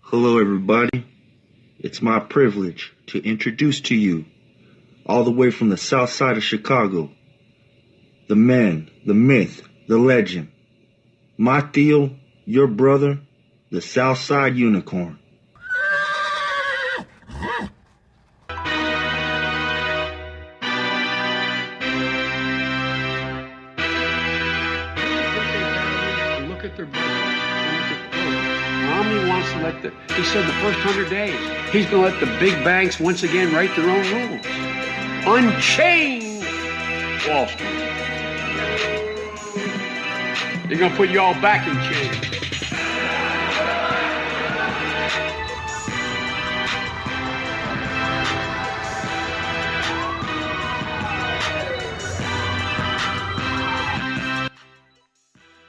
Hello, everybody. It's my privilege to introduce to you, all the way from the south side of Chicago, the man, the myth, the legend, my Theo, your brother, the Southside Unicorn. Look at their budget. Romney wants to he said the first 100 days, he's going to let the big banks once again write their own rules. Unchain Wall Street. They're going to put you all back in chains.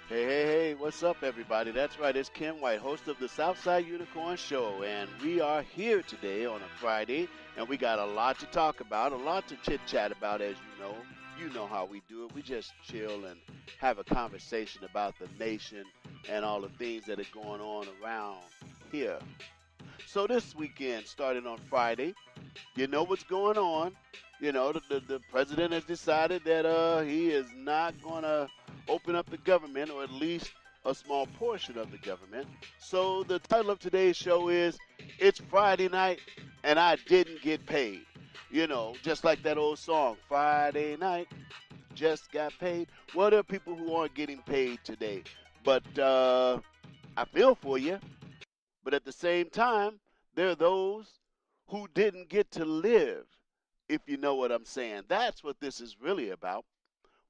Hey, what's up, everybody? That's right, it's Ken White, host of the Southside Unicorn Show, and we are here today on a Friday, and we got a lot to talk about, a lot to chit-chat about, as you know. You know how we do it. We just chill and have a conversation about the nation and all the things that are going on around here. So this weekend, starting on Friday, you know what's going on. You know, the president has decided that he is not going to open up the government, or at least a small portion of the government. So the title of today's show is, It's Friday Night and I Didn't Get Paid. You know, just like that old song, Friday Night, Just Got Paid. Well, there are people who aren't getting paid today. But I feel for you. But at the same time, there are those who didn't get to live, if you know what I'm saying. That's what this is really about.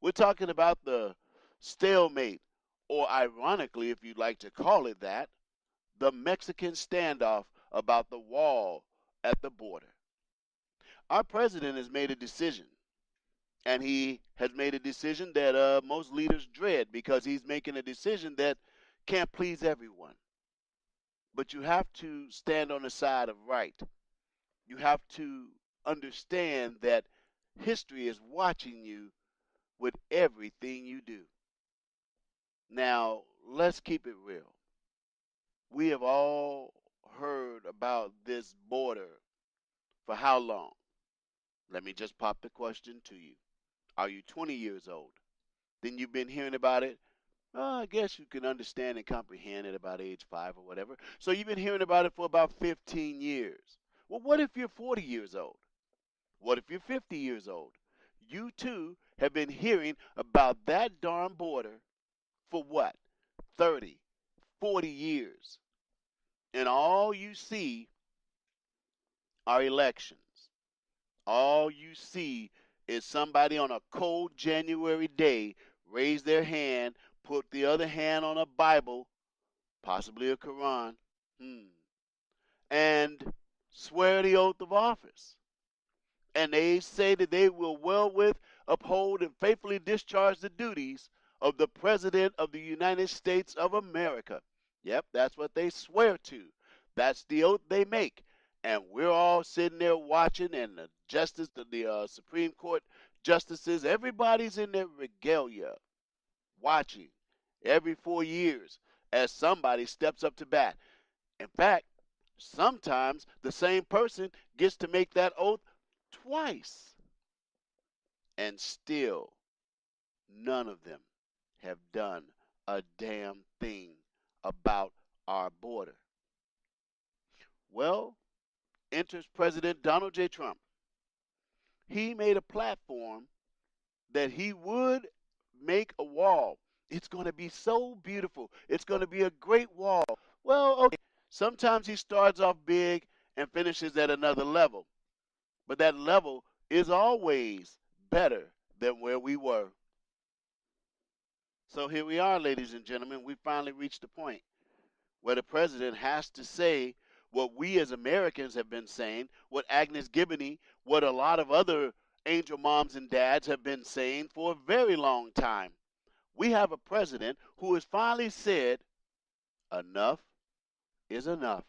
We're talking about the stalemate, or ironically, if you'd like to call it that, the Mexican standoff about the wall at the border. Our president has made a decision, and he has made a decision that most leaders dread, because he's making a decision that can't please everyone. But you have to stand on the side of right. You have to understand that history is watching you with everything you do. Now, let's keep it real. We have all heard about this border for how long? Let me just pop the question to you. Are you 20 years old? Then you've been hearing about it. Well, I guess you can understand and comprehend at about age 5 or whatever. So you've been hearing about it for about 15 years. Well, what if you're 40 years old? What if you're 50 years old? You too have been hearing about that darn border for what? 30, 40 years. And all you see are elections. All you see is somebody on a cold January day raise their hand, put the other hand on a Bible, possibly a Quran, and swear the oath of office. And they say that they will with, uphold, and faithfully discharge the duties of the President of the United States of America. Yep, that's what they swear to. That's the oath they make. And we're all sitting there watching, and the Supreme Court justices, everybody's in their regalia, watching every 4 years as somebody steps up to bat. In fact, sometimes the same person gets to make that oath twice. And still, none of them have done a damn thing about our border. Well, enters President Donald J. Trump. He made a platform that he would make a wall. It's going to be so beautiful. It's going to be a great wall. Well, okay, sometimes he starts off big and finishes at another level. But that level is always better than where we were. So here we are, ladies and gentlemen. We finally reached the point where the president has to say what we as Americans have been saying, what Agnes Gibney, what a lot of other angel moms and dads have been saying for a very long time. We have a president who has finally said, enough is enough.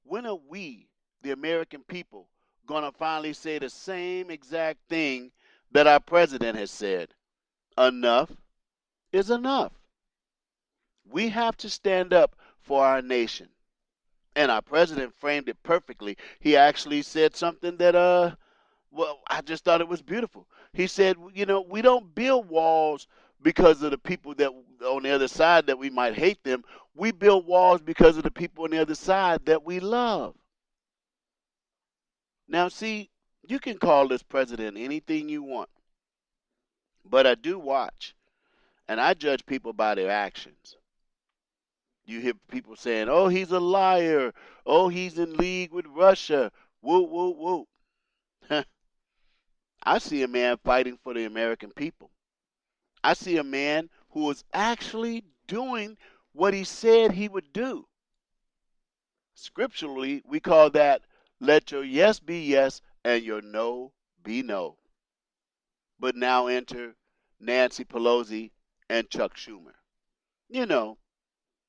When are we, the American people, going to finally say the same exact thing that our president has said? Enough is enough. We have to stand up for our nation. And our president framed it perfectly. He actually said something that well, I just thought it was beautiful. He said, you know, we don't build walls because of the people that on the other side that we might hate them. We build walls because of the people on the other side that we love. Now, see, you can call this president anything you want, but I do watch and I judge people by their actions. You hear people saying, oh, he's a liar. Oh, he's in league with Russia. Whoop, whoop, whoop. I see a man fighting for the American people. I see a man who is actually doing what he said he would do. Scripturally, we call that let your yes be yes and your no be no. But now enter Nancy Pelosi and Chuck Schumer. You know,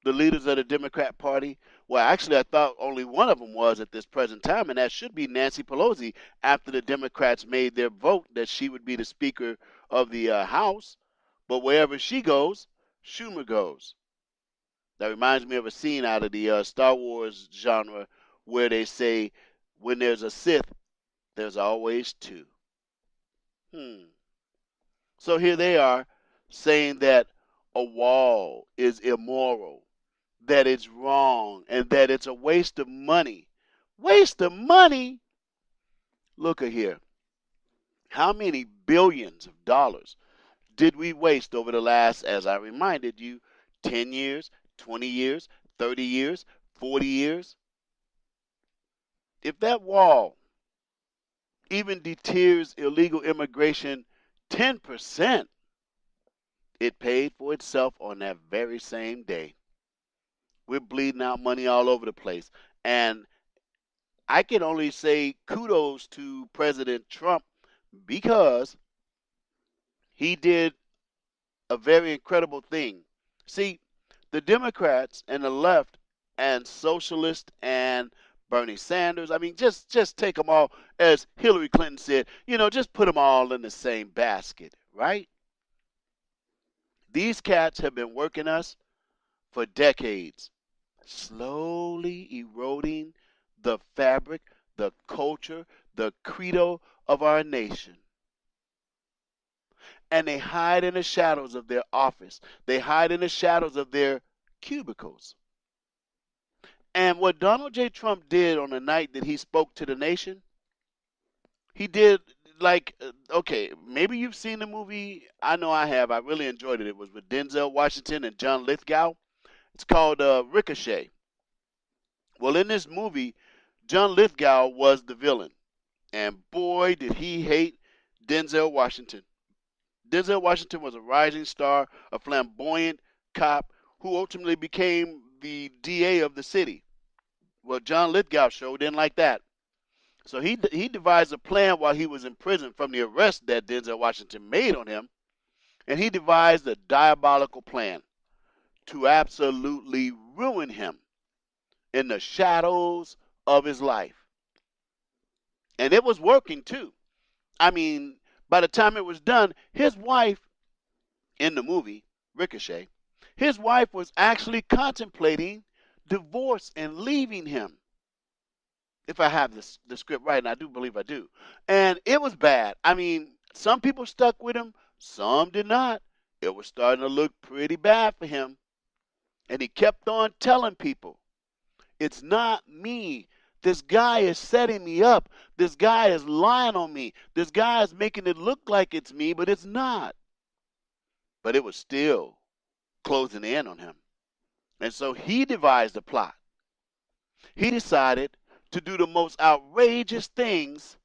the leaders of the Democrat Party. Well, actually, I thought only one of them was at this present time, and that should be Nancy Pelosi after the Democrats made their vote that she would be the Speaker of the House. But wherever she goes, Schumer goes. That reminds me of a scene out of the Star Wars genre where they say, when there's a Sith, there's always two. So here they are saying that a wall is immoral, that it's wrong, and that it's a waste of money. Waste of money? Look at here. How many billions of dollars did we waste over the last, as I reminded you, 10 years, 20 years, 30 years, 40 years? If that wall even deters illegal immigration 10%, it paid for itself on that very same day. We're bleeding out money all over the place. And I can only say kudos to President Trump because he did a very incredible thing. See, the Democrats and the left and socialists and Bernie Sanders, I mean, just take them all, as Hillary Clinton said, just put them all in the same basket, right? These cats have been working us for decades, slowly eroding the fabric, the culture, the credo of our nation. And they hide in the shadows of their office. They hide in the shadows of their cubicles. And what Donald J. Trump did on the night that he spoke to the nation, he did okay, maybe you've seen the movie. I know I have. I really enjoyed it. It was with Denzel Washington and John Lithgow. It's called Ricochet. Well, in this movie, John Lithgow was the villain. And boy, did he hate Denzel Washington. Denzel Washington was a rising star, a flamboyant cop who ultimately became the DA of the city. Well, John Lithgow sure didn't like that. So he devised a plan while he was in prison from the arrest that Denzel Washington made on him. And he devised a diabolical plan to absolutely ruin him in the shadows of his life. And it was working too. I mean, by the time it was done, his wife, in the movie, Ricochet, his wife was actually contemplating divorce and leaving him. If I have the script right, and I do believe I do. And it was bad. I mean, some people stuck with him, some did not. It was starting to look pretty bad for him. And he kept on telling people, it's not me. This guy is setting me up. This guy is lying on me. This guy is making it look like it's me, but it's not. But it was still closing in on him. And so he devised a plot. He decided to do the most outrageous things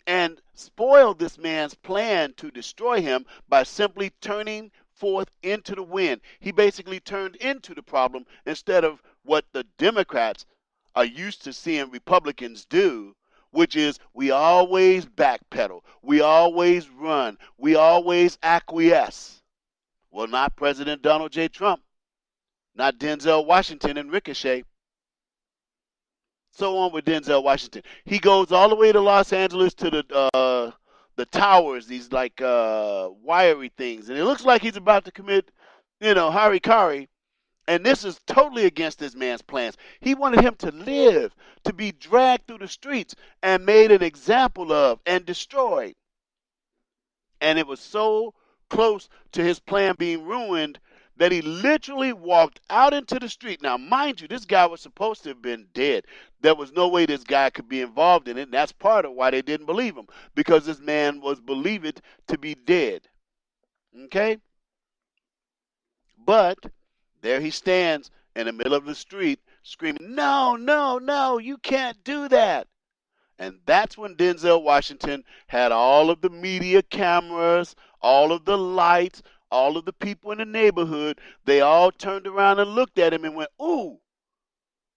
and spoil this man's plan to destroy him by simply turning forth into the wind. He basically turned into the problem instead of what the Democrats are used to seeing Republicans do, which is we always backpedal, we always run, we always acquiesce. Well, not President Donald J. Trump, not Denzel Washington and Ricochet. So on with Denzel Washington. He goes all the way to Los Angeles to the towers, these wiry things, and it looks like he's about to commit, harikari. And this is totally against this man's plans. He wanted him to live, to be dragged through the streets and made an example of and destroyed. And it was so close to his plan being ruined that he literally walked out into the street. Now, mind you, this guy was supposed to have been dead. There was no way this guy could be involved in it, and that's part of why they didn't believe him, because this man was believed to be dead. Okay? But there he stands in the middle of the street screaming, "No, no, no, you can't do that." And that's when Denzel Washington had all of the media cameras, all of the lights, all of the people in the neighborhood. They all turned around and looked at him and went, "Ooh,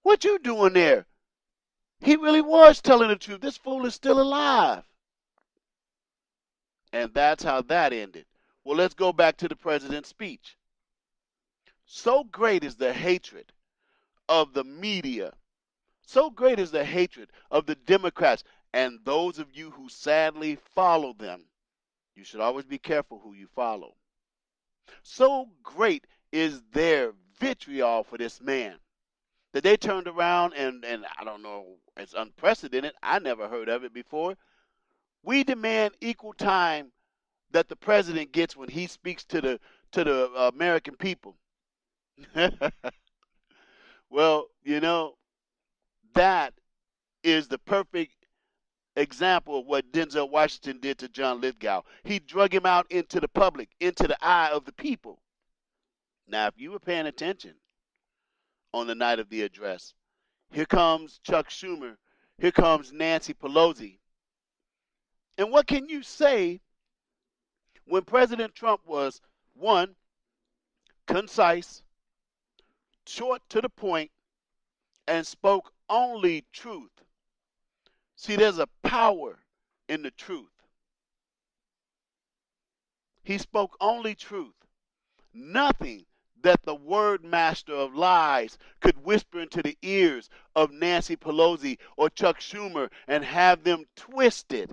what you doing there?" He really was telling the truth. This fool is still alive. And that's how that ended. Well, let's go back to the president's speech. So great is the hatred of the media. So great is the hatred of the Democrats and those of you who sadly follow them. You should always be careful who you follow. So great is their vitriol for this man that they turned around and I don't know, it's unprecedented. I never heard of it before. We demand equal time that the president gets when he speaks to the American people. Well, that is the perfect example of what Denzel Washington did to John Lithgow. He drug him out into the public, into the eye of the people. Now, if you were paying attention on the night of the address, here comes Chuck Schumer, here comes Nancy Pelosi. And what can you say when President Trump was, one, concise, short to the point, and spoke only truth? See, there's a power in the truth. He spoke only truth. Nothing that the word master of lies could whisper into the ears of Nancy Pelosi or Chuck Schumer and have them twist it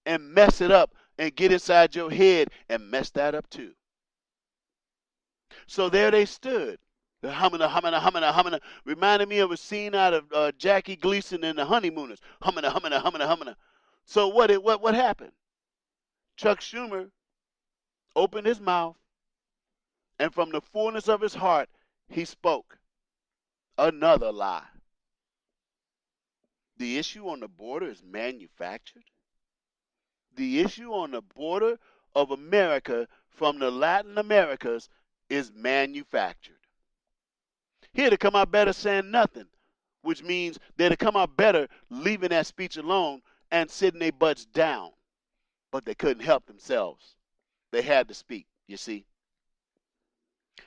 and mess it up and get inside your head and mess that up too. So there they stood. The humming. Reminded me of a scene out of Jackie Gleason and the Honeymooners. Humming. So what happened? Chuck Schumer opened his mouth, and from the fullness of his heart, he spoke another lie. The issue on the border is manufactured. The issue on the border of America from the Latin Americas is manufactured. He'd have come out better saying nothing, which means they'd have come out better leaving that speech alone and sitting their butts down. But they couldn't help themselves. They had to speak, you see.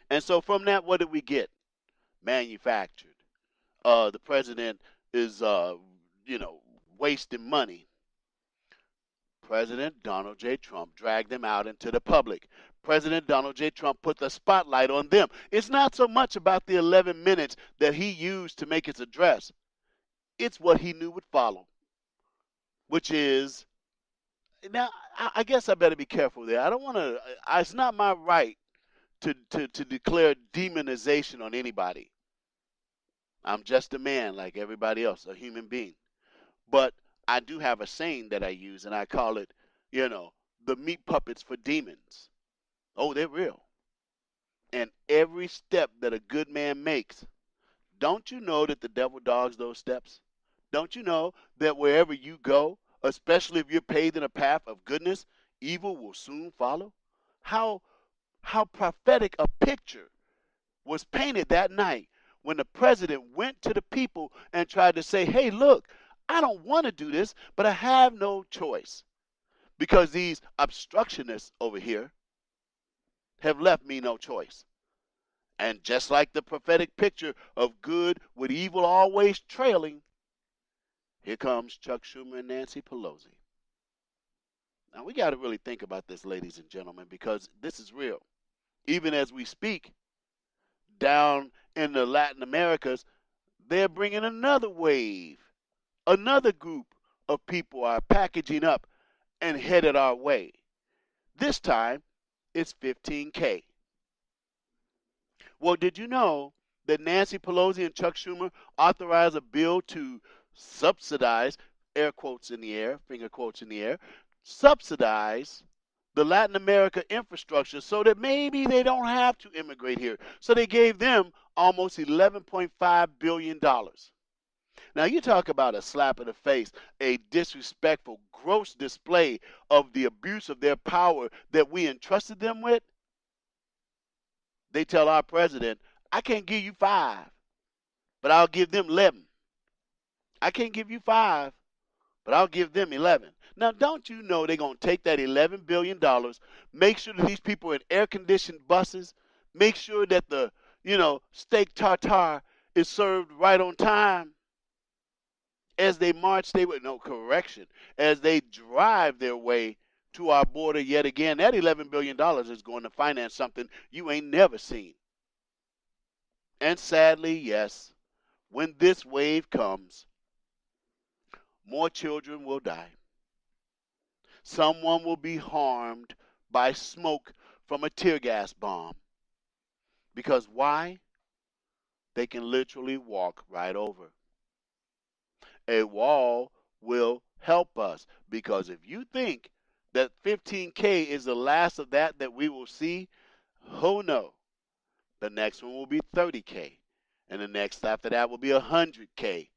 And so from that, what did we get? Manufactured. The president is, wasting money. President Donald J. Trump dragged them out into the public. President Donald J. Trump put the spotlight on them. It's not so much about the 11 minutes that he used to make his address. It's what he knew would follow, which is, now, I guess I better be careful there. I don't want to, it's not my right to declare demonization on anybody. I'm just a man like everybody else, a human being. But I do have a saying that I use, and I call it, the meat puppets for demons. Oh, they're real. And every step that a good man makes, don't you know that the devil dogs those steps? Don't you know that wherever you go, especially if you're paved in a path of goodness, evil will soon follow? How prophetic a picture was painted that night when the president went to the people and tried to say, hey, look, I don't want to do this, but I have no choice because these obstructionists over here have left me no choice. And just like the prophetic picture of good with evil always trailing, here comes Chuck Schumer and Nancy Pelosi. Now we got to really think about this, ladies and gentlemen, because this is real. Even as we speak, down in the Latin Americas, they're bringing another wave. Another group of people are packaging up and headed our way. This time, it's 15K. Well, did you know that Nancy Pelosi and Chuck Schumer authorized a bill to subsidize, air quotes in the air, finger quotes in the air, subsidize the Latin America infrastructure so that maybe they don't have to immigrate here. So they gave them almost $11.5 billion. Now, you talk about a slap in the face, a disrespectful, gross display of the abuse of their power that we entrusted them with. They tell our president, I can't give you 5, but I'll give them 11. I can't give you 5, but I'll give them 11. Now, don't you know they're going to take that $11 billion, make sure that these people are in air-conditioned buses, make sure that the, steak tartare is served right on time. As they march, as they drive their way to our border yet again, that $11 billion is going to finance something you ain't never seen. And sadly, yes, when this wave comes, more children will die. Someone will be harmed by smoke from a tear gas bomb. Because why? They can literally walk right over. A wall will help us, because if you think that 15K is the last of that we will see, oh no. The next one will be 30K, and the next after that will be 100K.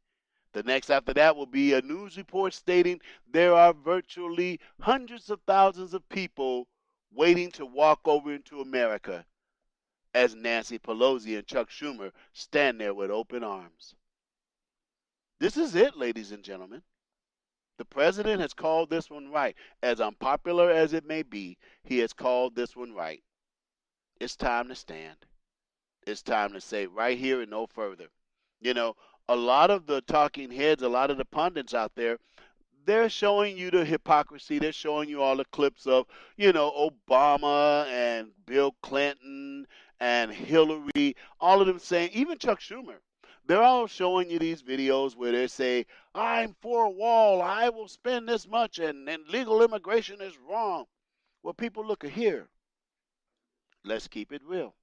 The next after that will be a news report stating there are virtually hundreds of thousands of people waiting to walk over into America as Nancy Pelosi and Chuck Schumer stand there with open arms. This is it, ladies and gentlemen. The president has called this one right. As unpopular as it may be, he has called this one right. It's time to stand. It's time to say right here and no further. A lot of the talking heads, a lot of the pundits out there, they're showing you the hypocrisy. They're showing you all the clips of, Obama and Bill Clinton and Hillary, all of them saying, even Chuck Schumer, they're all showing you these videos where they say, I'm for a wall, I will spend this much, and legal immigration is wrong. Well, people, look here. Let's keep it real.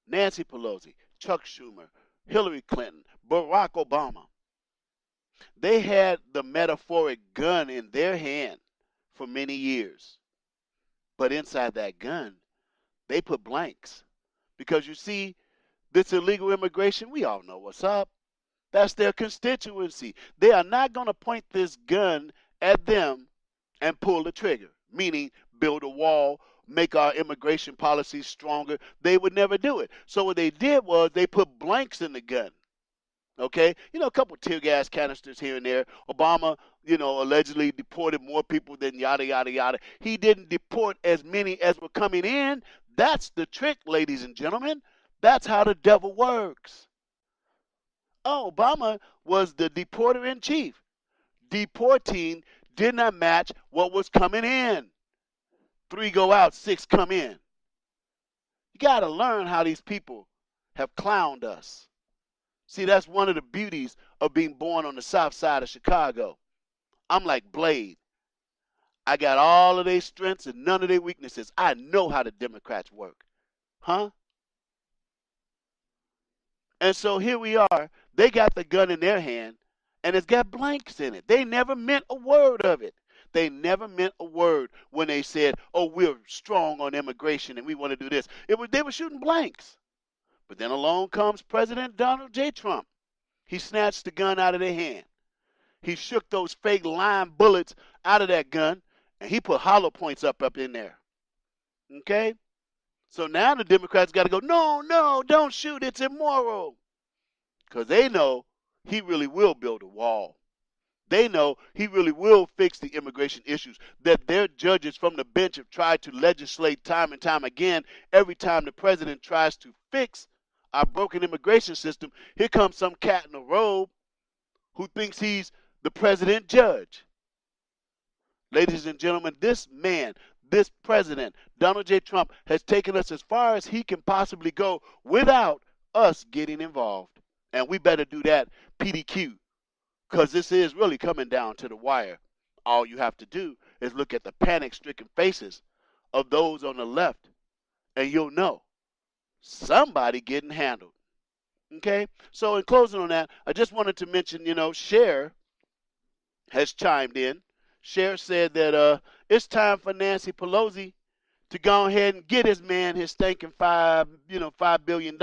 Nancy Pelosi, Chuck Schumer, Hillary Clinton, Barack Obama, they had the metaphoric gun in their hand for many years. But inside that gun, they put blanks. Because you see, this illegal immigration, we all know what's up. That's their constituency. They are not going to point this gun at them and pull the trigger, meaning build a wall, make our immigration policies stronger. They would never do it. So what they did was they put blanks in the gun. Okay? A couple tear gas canisters here and there. Obama, allegedly deported more people than yada, yada, yada. He didn't deport as many as were coming in. That's the trick, ladies and gentlemen. That's how the devil works. Oh, Obama was the deporter-in-chief. Deporting did not match what was coming in. 3 go out, 6 come in. You got to learn how these people have clowned us. See, that's one of the beauties of being born on the south side of Chicago. I'm like Blade. I got all of their strengths and none of their weaknesses. I know how the Democrats work. Huh? And so here we are. They got the gun in their hand, and it's got blanks in it. They never meant a word of it. They never meant a word when they said, oh, we're strong on immigration and we want to do this. They were shooting blanks. But then along comes President Donald J. Trump. He snatched the gun out of their hand. He shook those fake lime bullets out of that gun, and he put hollow points up in there. Okay? So now the Democrats got to go, no, don't shoot. It's immoral. Because they know he really will build a wall. They know he really will fix the immigration issues that their judges from the bench have tried to legislate time and time again. Every time the president tries to fix our broken immigration system, here comes some cat in a robe who thinks he's the president judge. Ladies and gentlemen, this man, this president, Donald J. Trump, has taken us as far as he can possibly go without us getting involved. And we better do that PDQ, because this is really coming down to the wire. All you have to do is look at the panic-stricken faces of those on the left, and you'll know somebody getting handled. Okay? So in closing on that, I just wanted to mention, Cher has chimed in. Cher said that it's time for Nancy Pelosi to go ahead and get his man his stinking $5 billion.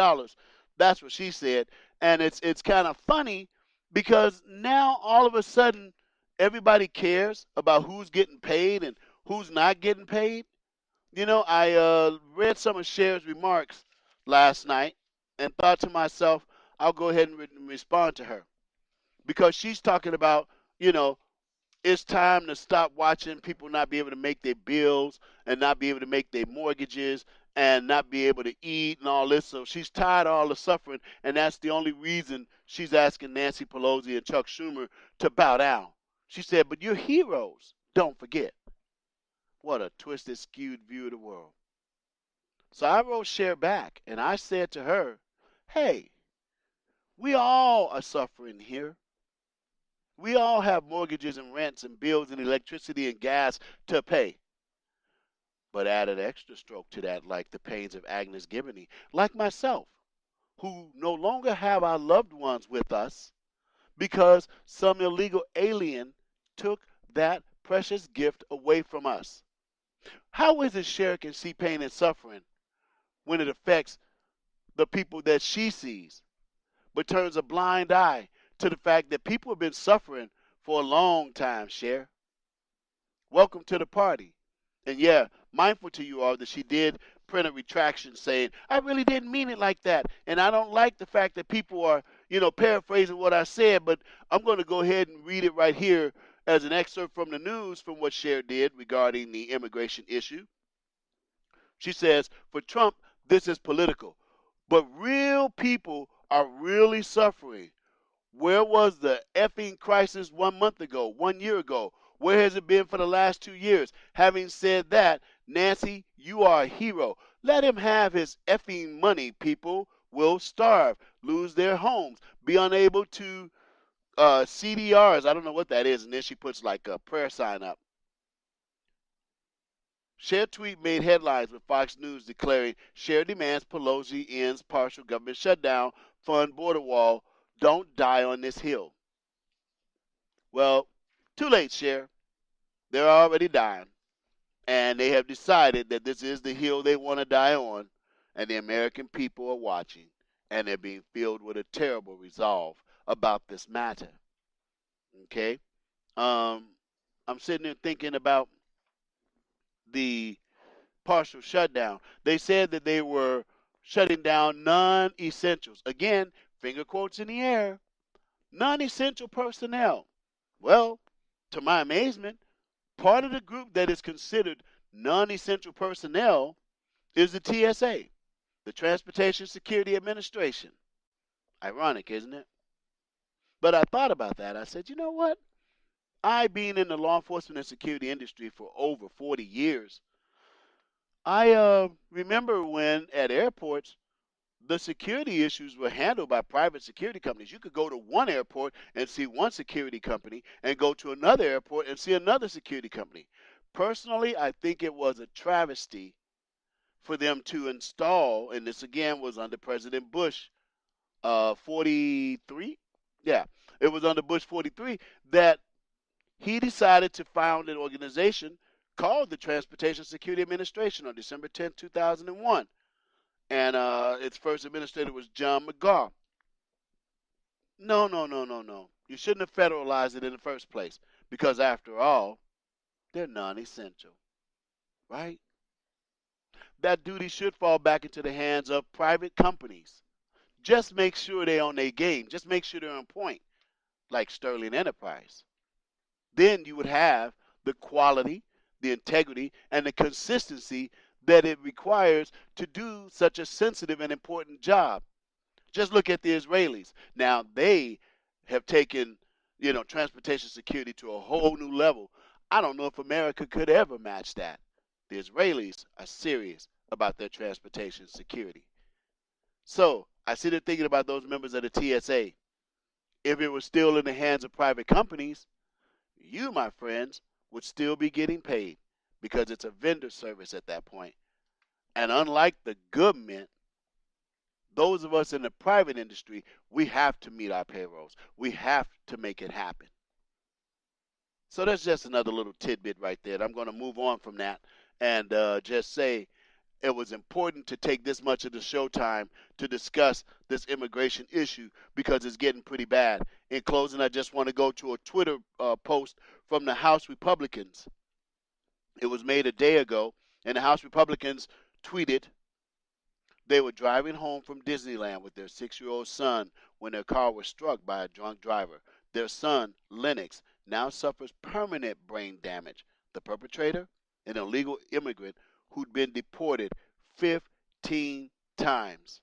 That's what she said, and it's kind of funny because now all of a sudden everybody cares about who's getting paid and who's not getting paid. I read some of Cher's remarks last night and thought to myself, I'll go ahead and respond to her because she's talking about you know it's time to stop watching people not be able to make their bills and not be able to make their mortgages and not be able to eat and all this. So she's tired of all the suffering, and that's the only reason she's asking Nancy Pelosi and Chuck Schumer to bow down. She said, but you're heroes. Don't forget. What a twisted, skewed view of the world. So I wrote Cher back, and I said to her, hey, we all are suffering here. We all have mortgages and rents and bills and electricity and gas to pay. But add an extra stroke to that, like the pains of Agnes Gibney, like myself, who no longer have our loved ones with us because some illegal alien took that precious gift away from us. How is it Cher can see pain and suffering when it affects the people that she sees, but turns a blind eye to the fact that people have been suffering for a long time, Cher? Welcome to the party. And yeah, mindful to you all that she did print a retraction saying, I really didn't mean it like that. And I don't like the fact that people are, paraphrasing what I said, but I'm going to go ahead and read it right here as an excerpt from the news from what Cher did regarding the immigration issue. She says, for Trump, this is political, but real people are really suffering. Where was the effing crisis 1 month ago, 1 year ago? Where has it been for the last 2 years? Having said that, Nancy, you are a hero. Let him have his effing money. People will starve, lose their homes, be unable to CDRs. I don't know what that is. And then she puts like a prayer sign up. Cher tweet made headlines with Fox News declaring Cher demands Pelosi ends partial government shutdown, fund border wall. Don't die on this hill. Well, too late, Cher. They're already dying. And they have decided that this is the hill they want to die on. And the American people are watching. And they're being filled with a terrible resolve about this matter. Okay? I'm sitting there thinking about the partial shutdown. They said that they were shutting down non-essentials. Again, finger quotes in the air. Non-essential personnel. Well, to my amazement, part of the group that is considered non-essential personnel is the TSA, the Transportation Security Administration. Ironic, isn't it? But I thought about that. I said, you know what? I, being in the law enforcement and security industry for over 40 years, I remember when at airports, the security issues were handled by private security companies. You could go to one airport and see one security company and go to another airport and see another security company. Personally, I think it was a travesty for them to install, and this again was under President Bush 43. Yeah, it was under Bush 43 that he decided to found an organization called the Transportation Security Administration on December 10, 2001. And its first administrator was John McGaugh. No, no, no, no, no. You shouldn't have federalized it in the first place because, after all, they're non-essential, right? That duty should fall back into the hands of private companies. Just make sure they're on their game. Just make sure they're on point, like Sterling Enterprise. Then you would have the quality, the integrity, and the consistency that it requires to do such a sensitive and important job. Just look at the Israelis. Now, they have taken, transportation security to a whole new level. I don't know if America could ever match that. The Israelis are serious about their transportation security. So, I sit there thinking about those members of the TSA. If it was still in the hands of private companies, you, my friends, would still be getting paid because it's a vendor service at that point. And unlike the government, Those of us in the private industry, we have to meet our payrolls. We have to make it happen. So that's just another little tidbit right there. I'm going to move on from that and just say it was important to take this much of the show time to discuss this immigration issue because it's getting pretty bad. In closing, I just want to go to a Twitter post from the House Republicans. It was made a day ago, and the House Republicans tweeted they were driving home from Disneyland with their 6-year-old son when their car was struck by a drunk driver. Their son, Lennox, now suffers permanent brain damage. The perpetrator, an illegal immigrant who'd been deported 15 times.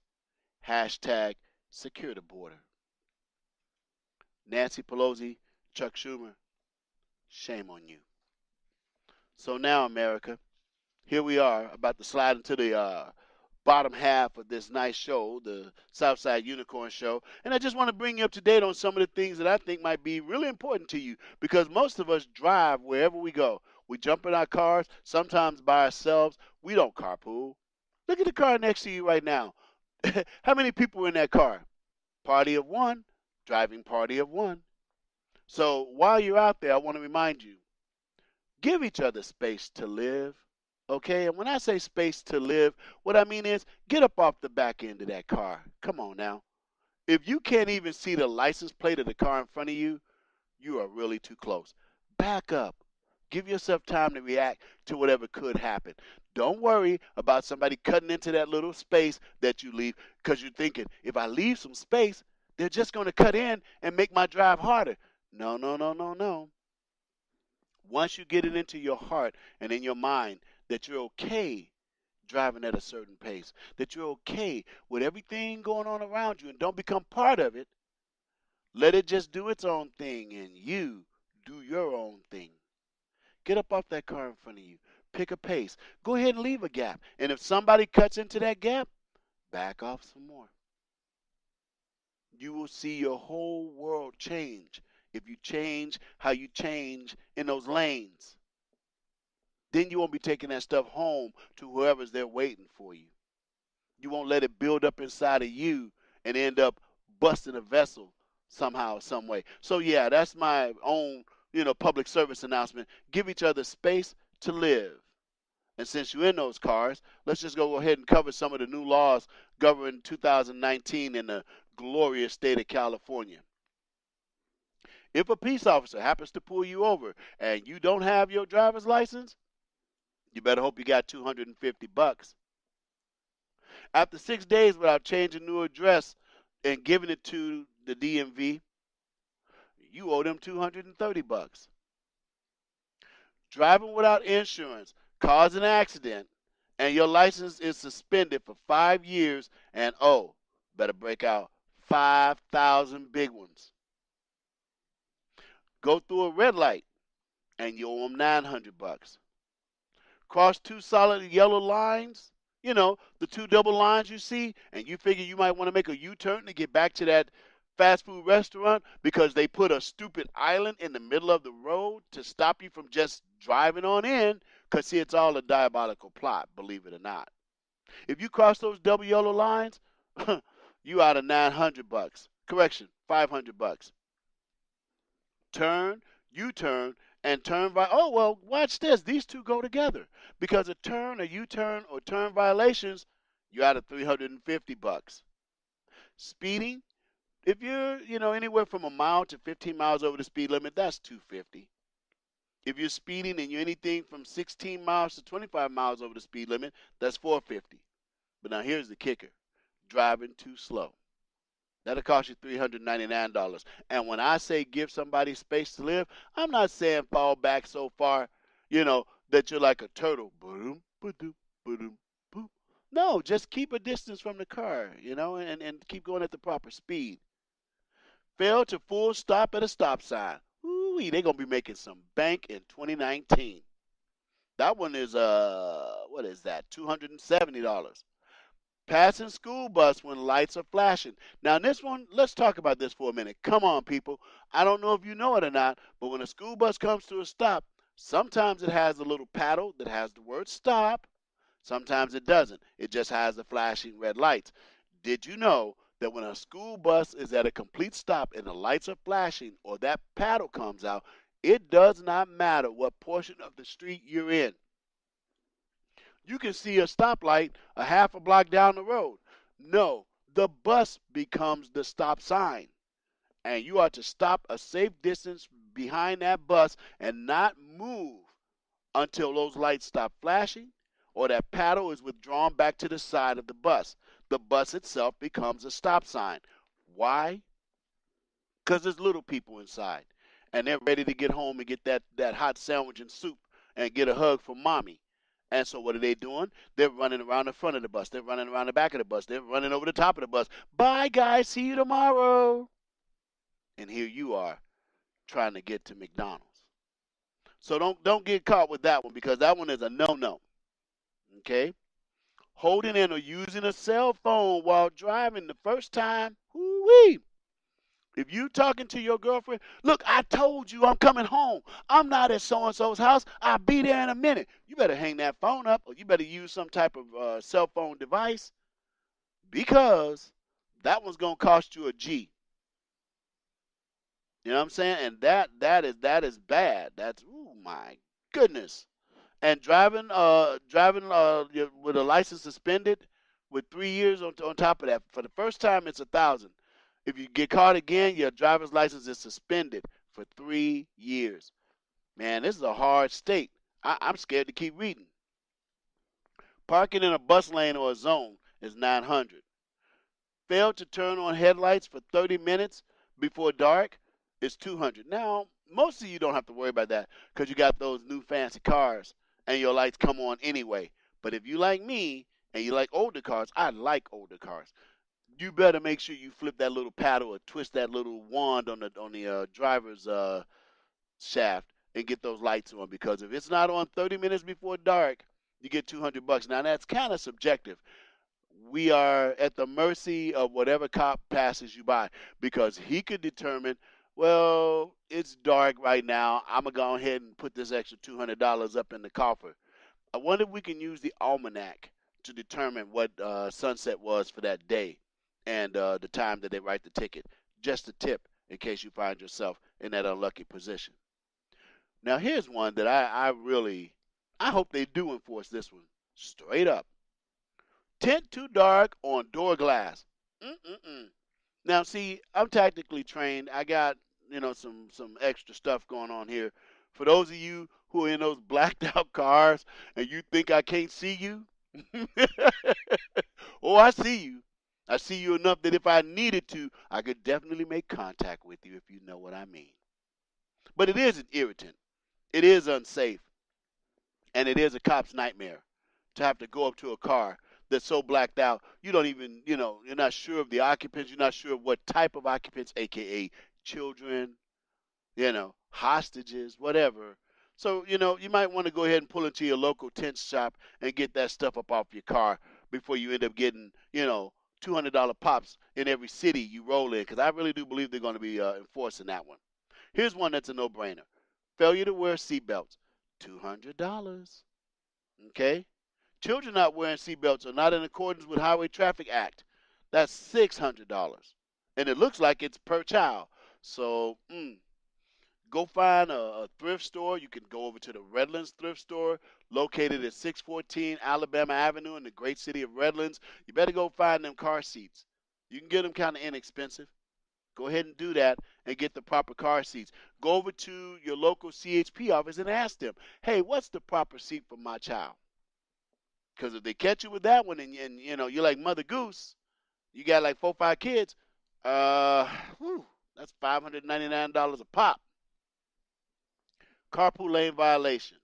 Hashtag secure the border. Nancy Pelosi, Chuck Schumer, shame on you. So now, America, here we are about to slide into the bottom half of this nice show, the Southside Unicorn Show. And I just want to bring you up to date on some of the things that I think might be really important to you because most of us drive wherever we go. We jump in our cars, sometimes by ourselves. We don't carpool. Look at the car next to you right now. How many people are in that car? Party of one, driving party of one. So while you're out there, I want to remind you, give each other space to live. Okay, and when I say space to live, what I mean is get up off the back end of that car. Come on now. If you can't even see the license plate of the car in front of you, you are really too close. Back up. Give yourself time to react to whatever could happen. Don't worry about somebody cutting into that little space that you leave because you're thinking, if I leave some space, they're just going to cut in and make my drive harder. No, no, no, no, no. Once you get it into your heart and in your mind that you're okay driving at a certain pace, that you're okay with everything going on around you and don't become part of it, let it just do its own thing and you do your own thing. Get up off that car in front of you. Pick a pace. Go ahead and leave a gap. And if somebody cuts into that gap, back off some more. You will see your whole world change if you change how you change in those lanes. Then you won't be taking that stuff home to whoever's there waiting for you. You won't let it build up inside of you and end up busting a vessel somehow, some way. So yeah, that's my own, public service announcement. Give each other space to live. And since you're in those cars, let's just go ahead and cover some of the new laws governing 2019 in the glorious state of California. If a peace officer happens to pull you over and you don't have your driver's license, you better hope you got $250. After 6 days without changing new address and giving it to the DMV, you owe them $230. Driving without insurance cause an accident and your license is suspended for 5 years and better break out 5,000 big ones. Go through a red light and you owe them $900. Cross 2 solid yellow lines, the 2 double lines you see, and you figure you might want to make a U-turn to get back to that fast food restaurant because they put a stupid island in the middle of the road to stop you from just driving on in, because see, it's all a diabolical plot, believe it or not. If you cross those double yellow lines, you out of $900. Correction, $500. Turn, U-turn, and turn watch this. These two go together. Because a turn, a U-turn, or turn violations, you're out of $350. Speeding, if you're, anywhere from a mile to 15 miles over the speed limit, that's $250. If you're speeding and you're anything from 16 miles to 25 miles over the speed limit, that's $450. But now here's the kicker. Driving too slow. That'll cost you $399. And when I say give somebody space to live, I'm not saying fall back so far, that you're like a turtle. Boom, ba-doom, ba-doom, boom. No, just keep a distance from the car, and keep going at the proper speed. Fail to full stop at a stop sign. Ooh, they're going to be making some bank in 2019. That one is, what is that, $270. Passing school bus when lights are flashing. Now, this one, let's talk about this for a minute. Come on, people. I don't know if you know it or not, but when a school bus comes to a stop, sometimes it has a little paddle that has the word stop. Sometimes it doesn't. It just has the flashing red lights. Did you know that when a school bus is at a complete stop and the lights are flashing or that paddle comes out, it does not matter what portion of the street you're in. You can see a stoplight a half a block down the road. No, the bus becomes the stop sign. And you are to stop a safe distance behind that bus and not move until those lights stop flashing or that paddle is withdrawn back to the side of the bus. The bus itself becomes a stop sign. Why? Because there's little people inside and they're ready to get home and get that hot sandwich and soup and get a hug from mommy. And so what are they doing? They're running around the front of the bus. They're running around the back of the bus. They're running over the top of the bus. Bye, guys. See you tomorrow. And here you are trying to get to McDonald's. So don't get caught with that one because that one is a no-no. Okay? Holding in or using a cell phone while driving the first time, whoo-wee. If you talking to your girlfriend, look, I told you I'm coming home. I'm not at so-and-so's house. I'll be there in a minute. You better hang that phone up or you better use some type of cell phone device because that one's going to cost you a G. You know what I'm saying? And that is bad. That's, oh my goodness. And driving with a license suspended with 3 years on top of that. For the first time, it's $1,000. If you get caught again, your driver's license is suspended for 3 years. Man, this is a hard state. I'm scared to keep reading. Parking in a bus lane or a zone is $900. Failed to turn on headlights for 30 minutes before dark is $200. Now, most of you don't have to worry about that because you got those new fancy cars and your lights come on anyway. But if you like me and you like older cars, I like older cars. You better make sure you flip that little paddle or twist that little wand on the driver's shaft and get those lights on because if it's not on 30 minutes before dark, you get $200. Now that's kind of subjective. We are at the mercy of whatever cop passes you by because he could determine, well, it's dark right now. I'm going to go ahead and put this extra $200 up in the coffer. I wonder if we can use the almanac to determine what sunset was for that day and the time that they write the ticket. Just a tip in case you find yourself in that unlucky position. Now, here's one that I hope they do enforce this one straight up. Tint too dark on door glass. Now, see, I'm tactically trained. I got, some extra stuff going on here. For those of you who are in those blacked out cars and you think I can't see you, oh, I see you. I see you enough that if I needed to, I could definitely make contact with you if you know what I mean. But it is an irritant. It is unsafe. And it is a cop's nightmare to have to go up to a car that's so blacked out, you don't even, you're not sure of the occupants, you're not sure of what type of occupants, aka children, hostages, whatever. So, you might want to go ahead and pull into your local tint shop and get that stuff up off your car before you end up getting, $200 pops in every city you roll in, because I really do believe they're going to be enforcing that one. Here's one that's a no-brainer. Failure to wear seatbelts, $200. Okay? Children not wearing seatbelts are not in accordance with Highway Traffic Act. That's $600. And it looks like it's per child. So, go find a thrift store. You can go over to the Redlands thrift store located at 614 Alabama Avenue in the great city of Redlands. You better go find them car seats. You can get them kind of inexpensive. Go ahead and do that and get the proper car seats. Go over to your local CHP office and ask them, hey, what's the proper seat for my child? Because if they catch you with that one and you're like Mother Goose, you got like 4 or 5 kids, that's $599 a pop. Carpool lane violation,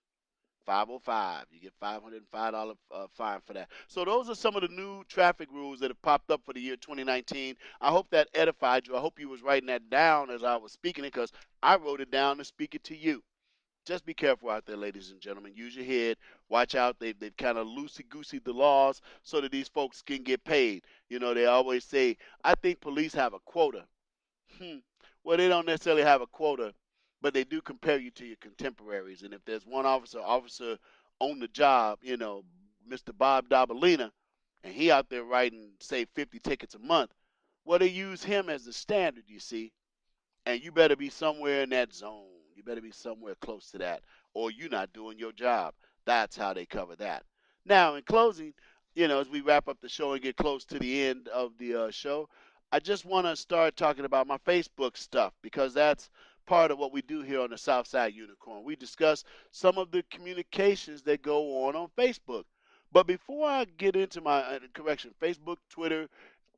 $505. You get $505 fine for that. So those are some of the new traffic rules that have popped up for the year 2019. I hope that edified you. I hope you was writing that down as I was speaking it because I wrote it down to speak it to you. Just be careful out there, ladies and gentlemen. Use your head. Watch out. They've kind of loosey-goosey the laws so that these folks can get paid. They always say, I think police have a quota. Well, they don't necessarily have a quota, but they do compare you to your contemporaries. And if there's one officer on the job, Mr. Bob Dabalina, and he out there writing, say, 50 tickets a month. Well, they use him as the standard, you see, and you better be somewhere in that zone. You better be somewhere close to that, or you're not doing your job. That's how they cover that. Now, in closing, as we wrap up the show and get close to the end of the show, I just want to start talking about my Facebook stuff because that's part of what we do here on the Southside Unicorn. We discuss some of the communications that go on Facebook. But before I get into my Facebook, Twitter,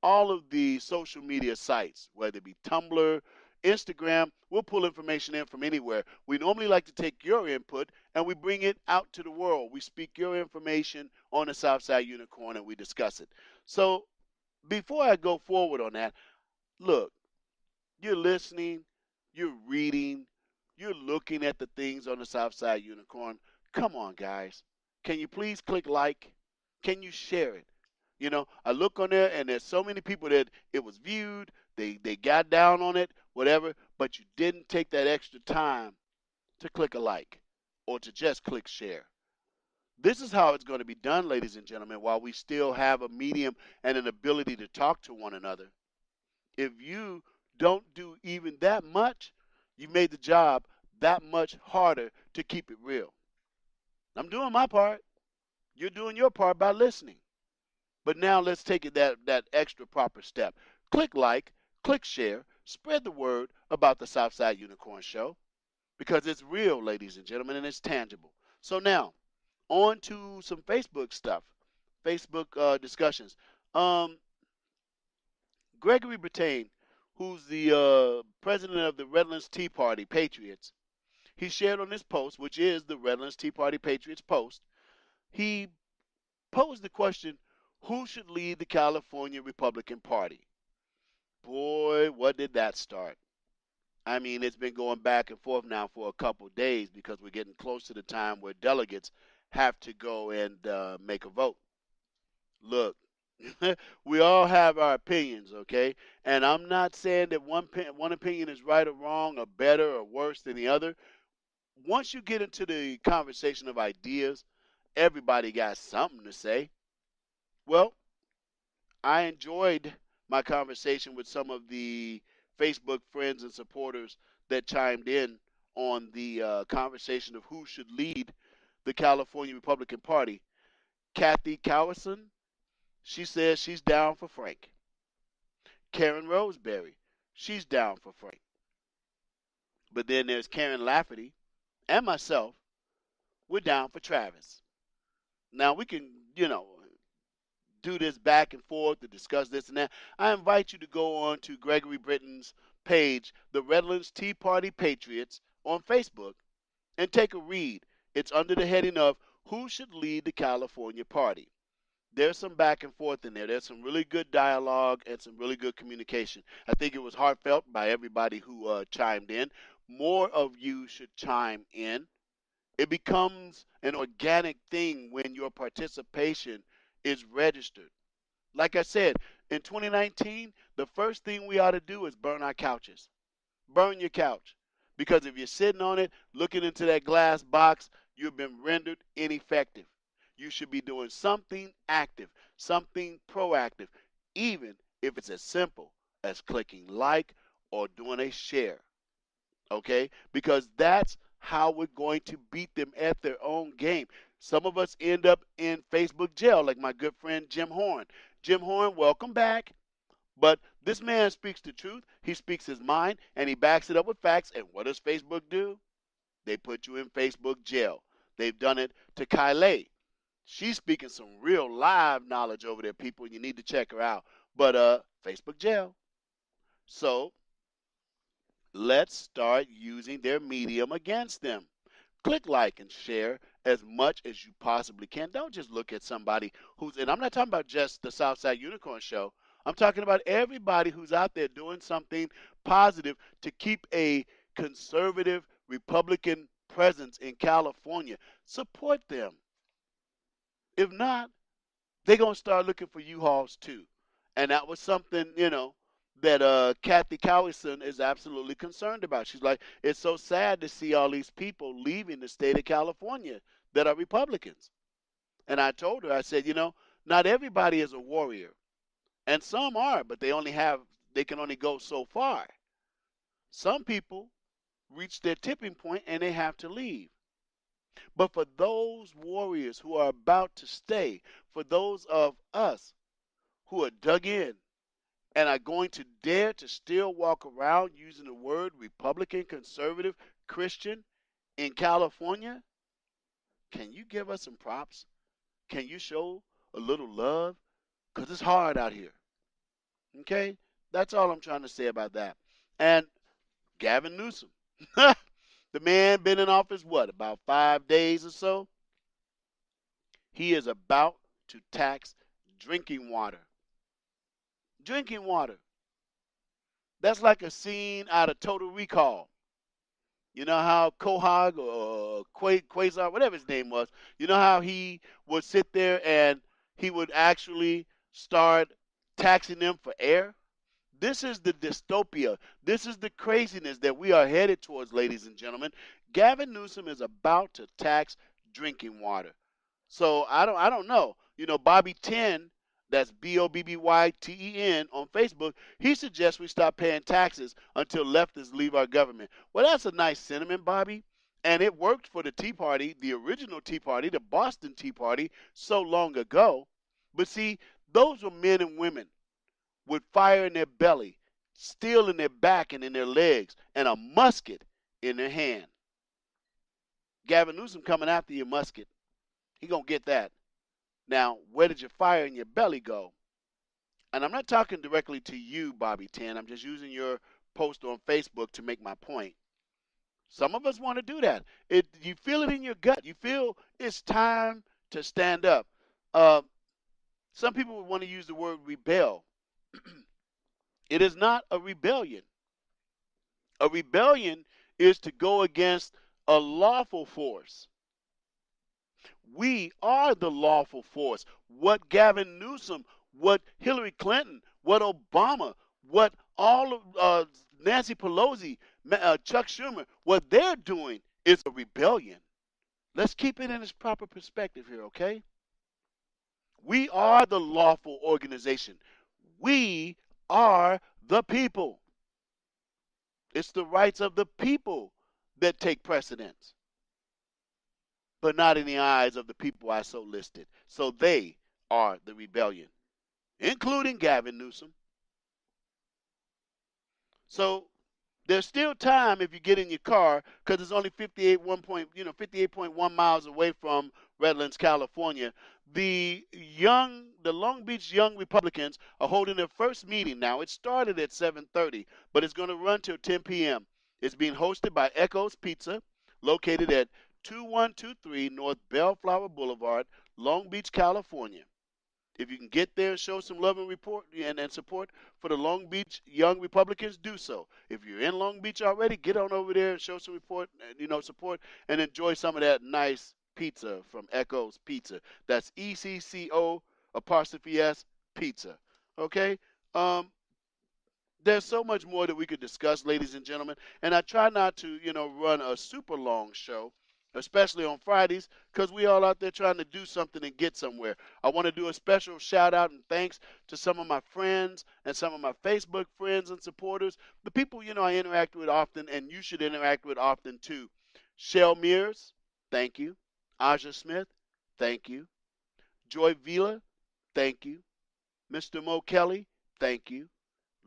all of the social media sites, whether it be Tumblr, Instagram, we'll pull information in from anywhere. We normally like to take your input and we bring it out to the world. We speak your information on the Southside Unicorn and we discuss it. So before I go forward on that, look, you're listening, you're reading, you're looking at the things on the Southside Unicorn. Come on, guys. Can you please click like? Can you share it? I look on there and there's so many people that it was viewed, they got down on it, whatever, but you didn't take that extra time to click a like or to just click share. This is how it's going to be done, ladies and gentlemen, while we still have a medium and an ability to talk to one another. If you don't do even that much, you made the job that much harder to keep it real. I'm doing my part. You're doing your part by listening. But now let's take it that extra proper step. Click like, click share, spread the word about the Southside Unicorn Show because it's real, ladies and gentlemen, and it's tangible. So now, on to some Facebook stuff, Facebook discussions. Gregory Bertain, who's the president of the Redlands Tea Party Patriots, he shared on this post, which is the Redlands Tea Party Patriots post, he posed the question, who should lead the California Republican Party? Boy, what did that start? I mean, it's been going back and forth now for a couple days because we're getting close to the time where delegates have to go and make a vote. Look, we all have our opinions, okay? And I'm not saying that one opinion is right or wrong or better or worse than the other. Once you get into the conversation of ideas, everybody got something to say. Well, I enjoyed my conversation with some of the Facebook friends and supporters that chimed in on the conversation of who should lead the California Republican Party. Kathy Cowison, she says she's down for Frank. Karen Roseberry, she's down for Frank. But then there's Karen Lafferty and myself, we're down for Travis. Now we can, do this back and forth to discuss this and that. I invite you to go on to Gregory Britton's page, the Redlands Tea Party Patriots, on Facebook, and take a read. It's under the heading of Who Should Lead the California Party. There's some back and forth in there. There's some really good dialogue and some really good communication. I think it was heartfelt by everybody who chimed in. More of you should chime in. It becomes an organic thing when your participation is registered. Like I said, in 2019, the first thing we ought to do is burn our couches. Burn your couch. Because if you're sitting on it, looking into that glass box, you've been rendered ineffective. You should be doing something active, something proactive, even if it's as simple as clicking like or doing a share. Okay? Because that's how we're going to beat them at their own game. Some of us end up in Facebook jail, like my good friend Jim Horn. Jim Horn, welcome back. But this man speaks the truth. He speaks his mind, and he backs it up with facts. And what does Facebook do? They put you in Facebook jail. They've done it to Kylie. She's speaking some real live knowledge over there, people. You need to check her out. But Facebook jail. So let's start using their medium against them. Click like and share as much as you possibly can. Don't just look at somebody and I'm not talking about just the Southside Unicorn Show. I'm talking about everybody who's out there doing something positive to keep a conservative Republican presence in California. Support them. If not, they're going to start looking for U-Hauls too. And that was something, that Kathy Cowison is absolutely concerned about. She's like, it's so sad to see all these people leaving the state of California that are Republicans. And I told her, I said, not everybody is a warrior. And some are, but they can only go so far. Some people reach their tipping point and they have to leave. But for those warriors who are about to stay, for those of us who are dug in and are going to dare to still walk around using the word Republican, conservative, Christian in California, can you give us some props? Can you show a little love? Because it's hard out here. Okay? That's all I'm trying to say about that. And Gavin Newsom, the man been in office, what, about 5 days or so? He is about to tax drinking water. Drinking water. That's like a scene out of Total Recall. You know how Quahog or Quasar, whatever his name was, you know how he would sit there and he would actually start taxing them for air? This is the dystopia. This is the craziness that we are headed towards, ladies and gentlemen. Gavin Newsom is about to tax drinking water. So I don't know. You know, Bobby 10, that's BOBBYTEN on Facebook, he suggests we stop paying taxes until leftists leave our government. Well, that's a nice sentiment, Bobby. And it worked for the Tea Party, the original Tea Party, the Boston Tea Party, so long ago. But see, those were men and women with fire in their belly, steel in their back and in their legs, and a musket in their hand. Gavin Newsom coming after your musket. He gonna get that. Now, where did your fire in your belly go? And I'm not talking directly to you, Bobby 10. I'm just using your post on Facebook to make my point. Some of us want to do that. You feel it in your gut. You feel it's time to stand up. Some people would want to use the word rebel. It is not a rebellion. A rebellion is to go against a lawful force. We are the lawful force. What Gavin Newsom, what Hillary Clinton, what Obama, what all of Nancy Pelosi, Chuck Schumer, what they're doing is a rebellion. Let's keep it in its proper perspective here, okay? We are the lawful organization. We are the people. It's the rights of the people that take precedence, but not in the eyes of the people I so listed. So they are the rebellion, including Gavin Newsom. So there's still time if you get in your car, because it's only 58.1 miles away from Redlands, California. The Long Beach Young Republicans are holding their first meeting now. It started at 7:30, but it's going to run till 10 p.m. It's being hosted by Echo's Pizza, located at 2123 North Bellflower Boulevard, Long Beach, California. If you can get there and show some love and support for the Long Beach Young Republicans, do so. If you're in Long Beach already, get on over there and show some support and enjoy some of that nice pizza from Echo's Pizza. That's ECCO''S Pizza. Okay? There's so much more that we could discuss, ladies and gentlemen, and I try not to, run a super long show, especially on Fridays, because we all out there trying to do something and get somewhere. I want to do a special shout out and thanks to some of my friends and some of my Facebook friends and supporters, the people, I interact with often, and you should interact with often too. Shell Mears, thank you. Aja Smith, thank you. Joy Vila, thank you. Mr. Mo Kelly, thank you.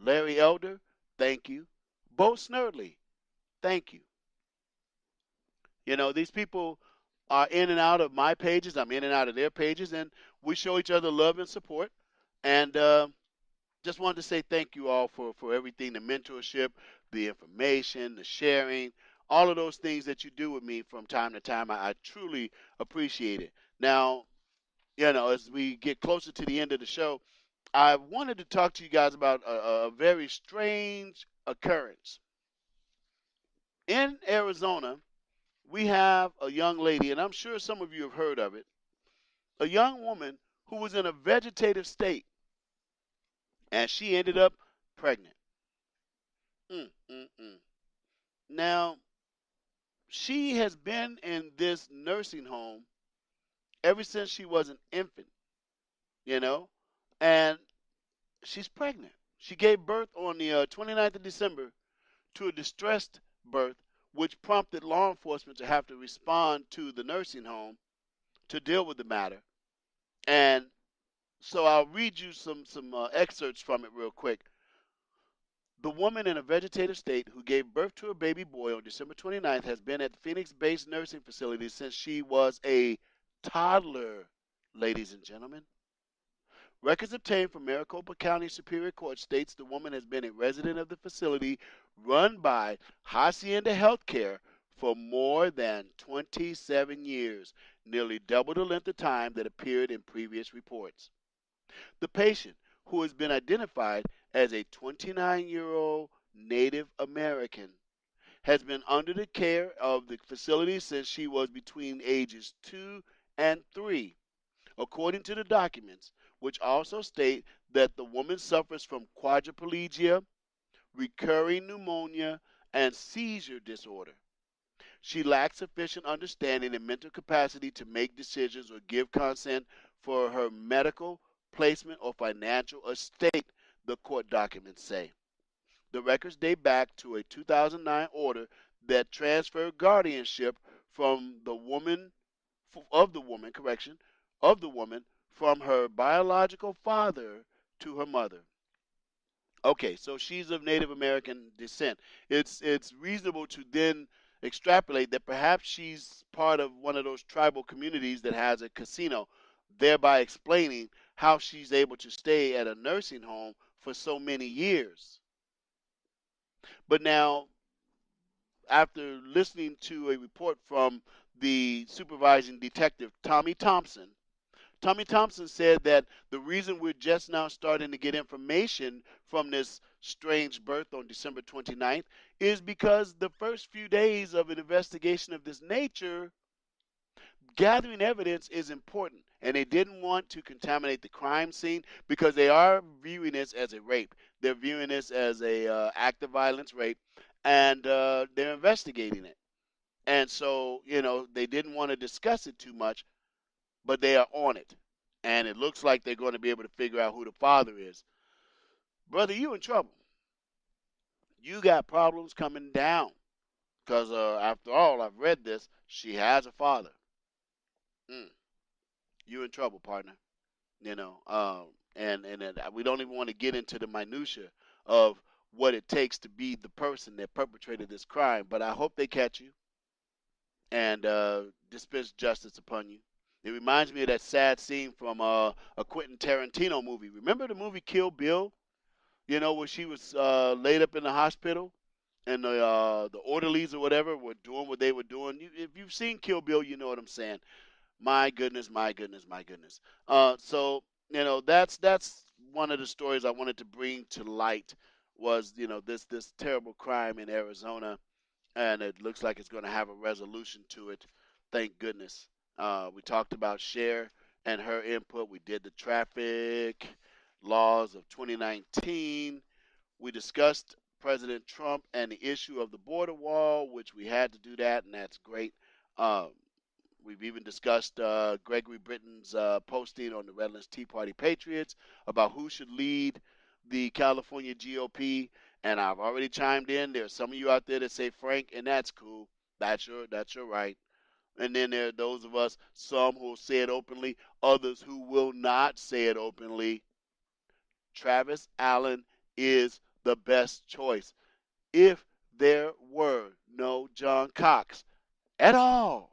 Larry Elder, thank you. Bo Snerdley, thank you. These people are in and out of my pages. I'm in and out of their pages, and we show each other love and support. And just wanted to say thank you all for everything, the mentorship, the information, the sharing, all of those things that you do with me from time to time. I truly appreciate it. Now, as we get closer to the end of the show, I wanted to talk to you guys about a very strange occurrence. In Arizona, we have a young lady, and I'm sure some of you have heard of it, a young woman who was in a vegetative state, and she ended up pregnant. Now, she has been in this nursing home ever since she was an infant. you know, and she's pregnant. She gave birth on the 29th of December to a distressed birth, which prompted law enforcement to have to respond to the nursing home to deal with the matter. And so I'll read you some excerpts from it real quick. The woman in a vegetative state who gave birth to a baby boy on December 29th has been at Phoenix-based nursing facility since she was a toddler, ladies and gentlemen. Records obtained from Maricopa County Superior Court states the woman has been a resident of the facility run by Hacienda Healthcare for more than 27 years, nearly double the length of time that appeared in previous reports. The patient, who has been identified as a 29-year-old Native American, has been under the care of the facility since she was between ages 2 and 3, according to the documents, which also state that the woman suffers from quadriplegia, recurring pneumonia, and seizure disorder. She lacks sufficient understanding and mental capacity to make decisions or give consent for her medical, placement, or financial estate, the court documents say. The records date back to a 2009 order that transferred guardianship from the woman of the woman, correction, of the woman from her biological father to her mother. Okay, so she's of Native American descent. It's reasonable to then extrapolate that perhaps she's part of one of those tribal communities that has a casino, thereby explaining how she's able to stay at a nursing home for so many years. But now, after listening to a report from the supervising detective, Tommy Thompson said that the reason we're just now starting to get information from this strange birth on December 29th is because the first few days of an investigation of this nature, gathering evidence is important. And they didn't want to contaminate the crime scene because they are viewing this as a rape. They're viewing this as a act of violence rape, and they're investigating it. And so, they didn't want to discuss it too much, but they are on it. And it looks like they're going to be able to figure out who the father is. Brother, you in trouble. You got problems coming down. Because after all, I've read this. She has a father. You in trouble, partner. And we don't even want to get into the minutia of what it takes to be the person that perpetrated this crime. But I hope they catch you and dispense justice upon you. It reminds me of that sad scene from a Quentin Tarantino movie. Remember the movie Kill Bill? Where she was laid up in the hospital and the orderlies or whatever were doing what they were doing. If you've seen Kill Bill, you know what I'm saying. My goodness, my goodness, my goodness. So that's one of the stories I wanted to bring to light was this terrible crime in Arizona, and it looks like it's going to have a resolution to it. Thank goodness. We talked about Cher and her input. We did the traffic laws of 2019. We discussed President Trump and the issue of the border wall, which we had to do that, and that's great. We've even discussed Gregory Britton's posting on the Redlands Tea Party Patriots about who should lead the California GOP, and I've already chimed in. There's some of you out there that say Frank, and that's cool. That's your right. And then there are those of us, some who will say it openly, others who will not say it openly. Travis Allen is the best choice. If there were no John Cox at all,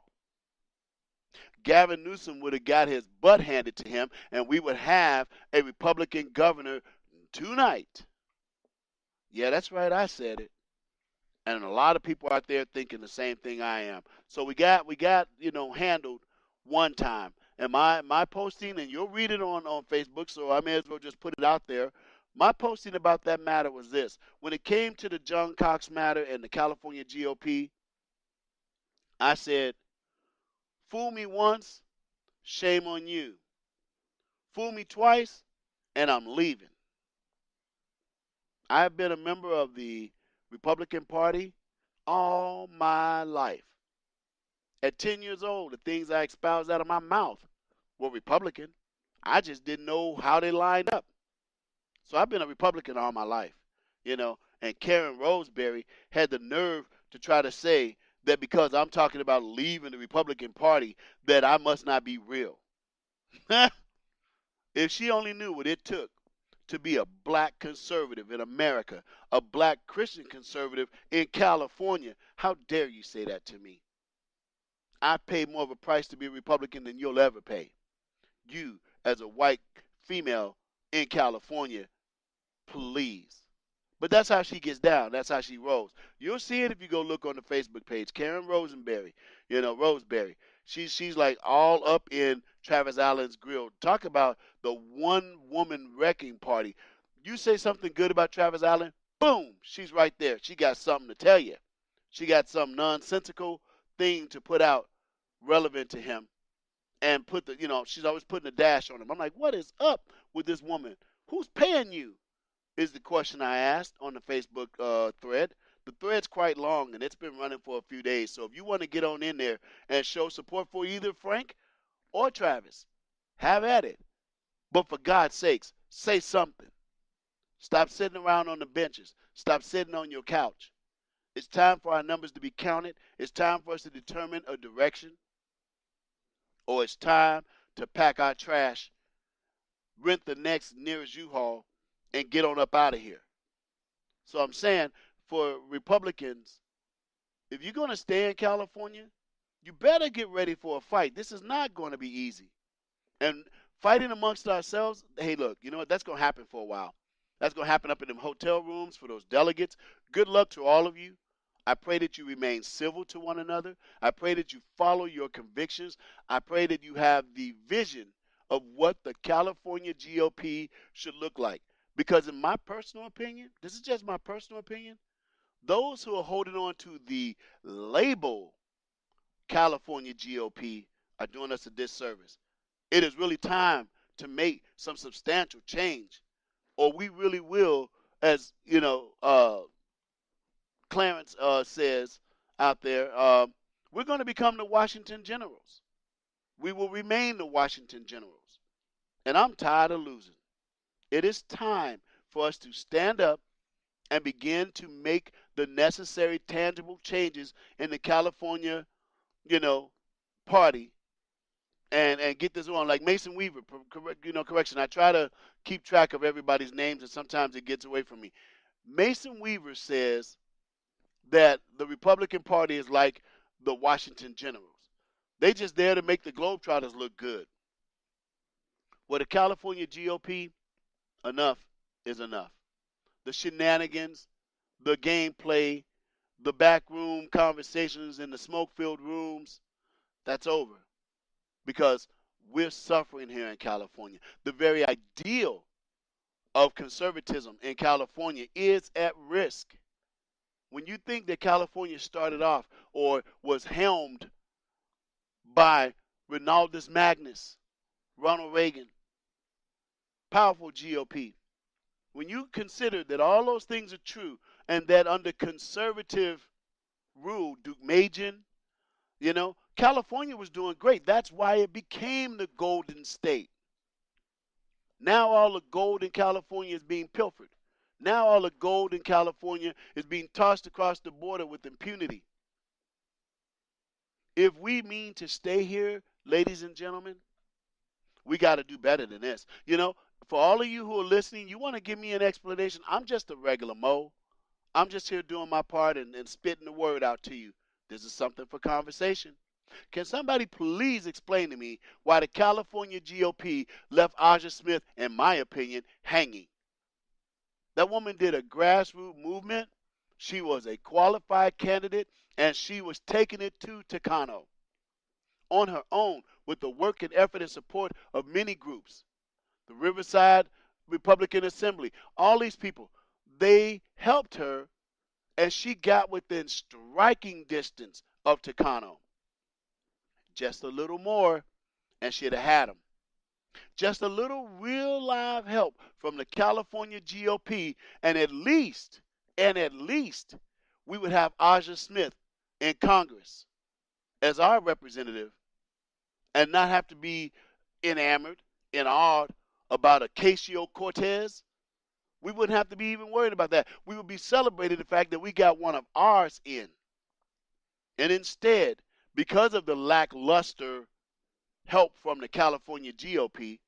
Gavin Newsom would have got his butt handed to him, and we would have a Republican governor tonight. Yeah, that's right, I said it. And a lot of people out there thinking the same thing I am. So we got handled one time. And my posting, and you'll read it on Facebook, so I may as well just put it out there. My posting about that matter was this. When it came to the John Cox matter and the California GOP, I said, fool me once, shame on you. Fool me twice, and I'm leaving. I've been a member of the Republican Party all my life. At 10 years old, the things I espoused out of my mouth were Republican. I just didn't know how they lined up. So I've been a Republican all my life, you know. And Karen Roseberry had the nerve to try to say that because I'm talking about leaving the Republican Party, that I must not be real. If she only knew what it took to be a black conservative in America, a black Christian conservative in California, how dare you say that to me? I pay more of a price to be a Republican than you'll ever pay. You, as a white female in California, please. But that's how she gets down. That's how she rolls. You'll see it if you go look on the Facebook page. Karen Rosenberry, Roseberry. She's like all up in Travis Allen's grill. Talk about the one woman wrecking party. You say something good about Travis Allen, boom, she's right there. She got something to tell you. She got some nonsensical thing to put out relevant to him and she's always putting a dash on him. I'm like, what is up with this woman? Who's paying you? Is the question I asked on the Facebook thread. The thread's quite long and it's been running for a few days. So if you want to get on in there and show support for either Frank or Travis, have at it. But for God's sakes, say something. Stop sitting around on the benches. Stop sitting on your couch. It's time for our numbers to be counted. It's time for us to determine a direction. Or it's time to pack our trash, rent the next nearest U-Haul, and get on up out of here. So I'm saying for Republicans, if you're going to stay in California, you better get ready for a fight. This is not going to be easy. And fighting amongst ourselves, hey, look, you know what? That's going to happen for a while. That's going to happen up in them hotel rooms for those delegates. Good luck to all of you. I pray that you remain civil to one another. I pray that you follow your convictions. I pray that you have the vision of what the California GOP should look like. Because in my personal opinion, this is just my personal opinion, those who are holding on to the label California GOP are doing us a disservice. It is really time to make some substantial change, or we really will, as Clarence says out there, we're going to become the Washington Generals. We will remain the Washington Generals. And I'm tired of losing. It is time for us to stand up and begin to make the necessary tangible changes in the California, party and get this on. Like Mason Weaver, correction. I try to keep track of everybody's names and sometimes it gets away from me. Mason Weaver says that the Republican Party is like the Washington Generals. They just there to make the Globetrotters look good. Well, the California GOP, enough is enough. The shenanigans, the gameplay, the backroom conversations in the smoke-filled rooms, that's over. Because we're suffering here in California. The very ideal of conservatism in California is at risk. When you think that California started off or was helmed by Ronaldus Magnus, Ronald Reagan, powerful GOP, when you consider that all those things are true and that under conservative rule, Duke Majan, California was doing great. That's why it became the Golden State. Now all the gold in California is being pilfered. Now all the gold in California is being tossed across the border with impunity. If we mean to stay here, ladies and gentlemen, we got to do better than this. For all of you who are listening, you want to give me an explanation. I'm just a regular Mo. I'm just here doing my part and spitting the word out to you. This is something for conversation. Can somebody please explain to me why the California GOP left Aja Smith, in my opinion, hanging? That woman did a grassroots movement. She was a qualified candidate, and she was taking it to Tacano on her own with the work and effort and support of many groups. The Riverside Republican Assembly, all these people, they helped her, and she got within striking distance of Tacano. Just a little more, and she'd have had him. Just a little real live help from the California GOP, and at least, we would have Aja Smith in Congress as our representative and not have to be enamored in art about Ocasio-Cortez, we wouldn't have to be even worried about that. We would be celebrating the fact that we got one of ours in. And instead, because of the lackluster help from the California GOP,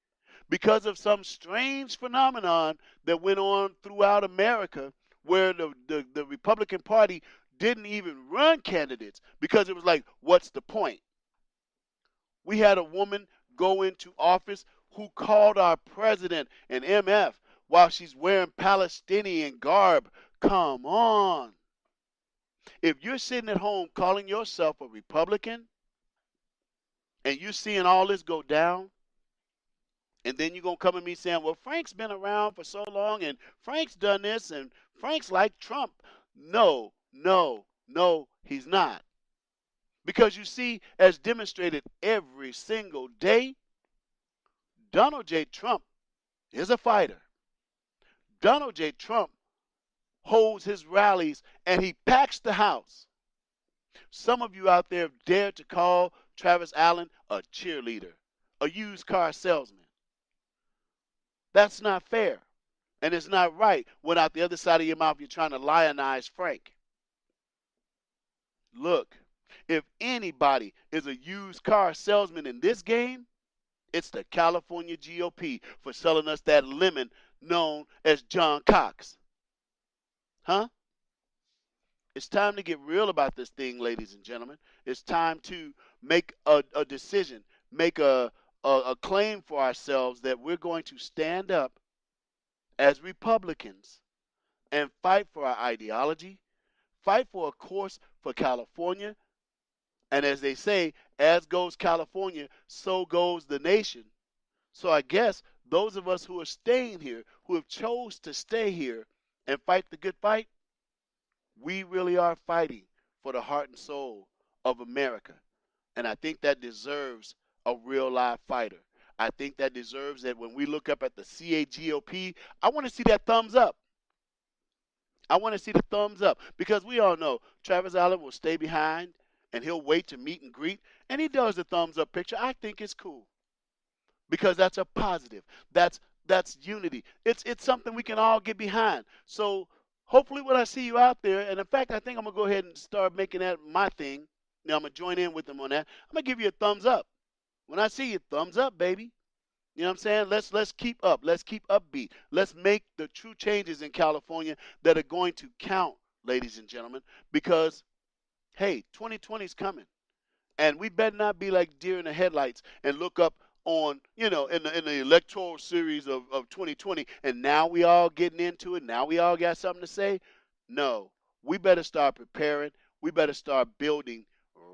because of some strange phenomenon that went on throughout America where the Republican Party didn't even run candidates because it was like, what's the point? We had a woman go into office who called our president an MF while she's wearing Palestinian garb. Come on. If you're sitting at home calling yourself a Republican and you're seeing all this go down, and then you're going to come at me saying, well, Frank's been around for so long and Frank's done this and Frank's like Trump. No, he's not. Because you see, as demonstrated every single day, Donald J. Trump is a fighter. Donald J. Trump holds his rallies and he packs the house. Some of you out there have dared to call Travis Allen a cheerleader, a used car salesman. That's not fair. And it's not right when out the other side of your mouth you're trying to lionize Frank. Look, if anybody is a used car salesman in this game, it's the California GOP for selling us that lemon known as John Cox. Huh? It's time to get real about this thing, ladies and gentlemen. It's time to make a decision, make a claim for ourselves that we're going to stand up as Republicans and fight for our ideology, fight for a course for California, and as they say, as goes California, so goes the nation. So I guess those of us who are staying here, who have chose to stay here and fight the good fight, we really are fighting for the heart and soul of America. And I think that deserves a real live fighter. I think that deserves that when we look up at the CAGOP, I want to see that thumbs up. I want to see the thumbs up because we all know Travis Allen will stay behind and he'll wait to meet and greet, and he does the thumbs up picture. I think it's cool because that's a positive. That's unity. It's something we can all get behind. So hopefully when I see you out there, and in fact, I think I'm going to go ahead and start making that my thing. Now I'm going to join in with them on that. I'm going to give you a thumbs up. When I see you, thumbs up, baby. You know what I'm saying? Let's keep up. Let's keep upbeat. Let's make the true changes in California that are going to count, ladies and gentlemen, because, hey, 2020 is coming. And we better not be like deer in the headlights and look up on, in the electoral series of 2020, and now we all getting into it. Now we all got something to say. No, we better start preparing. We better start building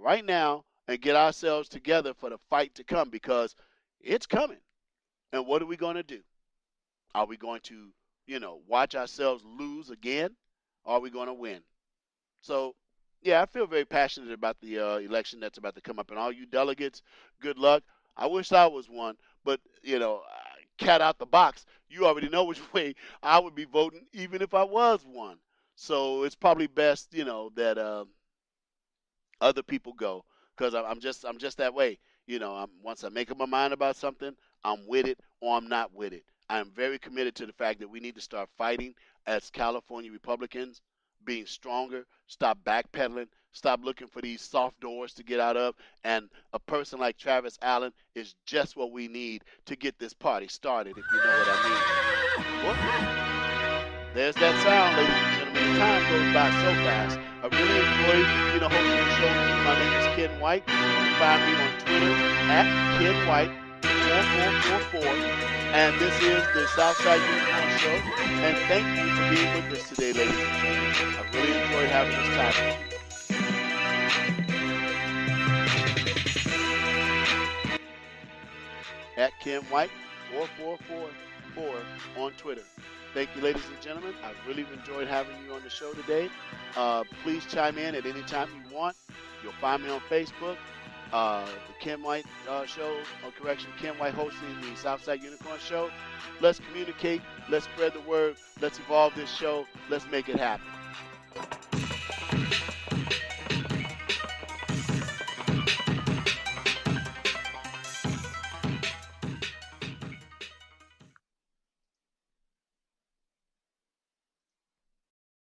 right now and get ourselves together for the fight to come because it's coming. And what are we going to do? Are we going to, watch ourselves lose again? Or are we going to win? So, yeah, I feel very passionate about the election that's about to come up. And all you delegates, good luck. I wish I was one. But, cat out the box. You already know which way I would be voting even if I was one. So it's probably best, that other people go. Because I'm just that way. Once I make up my mind about something, I'm with it or I'm not with it. I am very committed to the fact that we need to start fighting as California Republicans, being stronger, stop backpedaling, stop looking for these soft doors to get out of. And a person like Travis Allen is just what we need to get this party started, if you know what I mean. Well, there's that sound, ladies and gentlemen. The time goes by so fast. I really enjoyed, hosting the show with you. My name is Ken White. You can find me on Twitter at Ken White 4444. And this is the Southside Unicorn Show. And thank you for being with us today, ladies and gentlemen. I really enjoyed having this time. At Ken White 4444 on Twitter. Thank you, ladies and gentlemen. I really enjoyed having you on the show today. Please chime in at any time you want. You'll find me on Facebook. The Ken White Show, Ken White hosting the Southside Unicorn Show. Let's communicate. Let's spread the word. Let's evolve this show. Let's make it happen.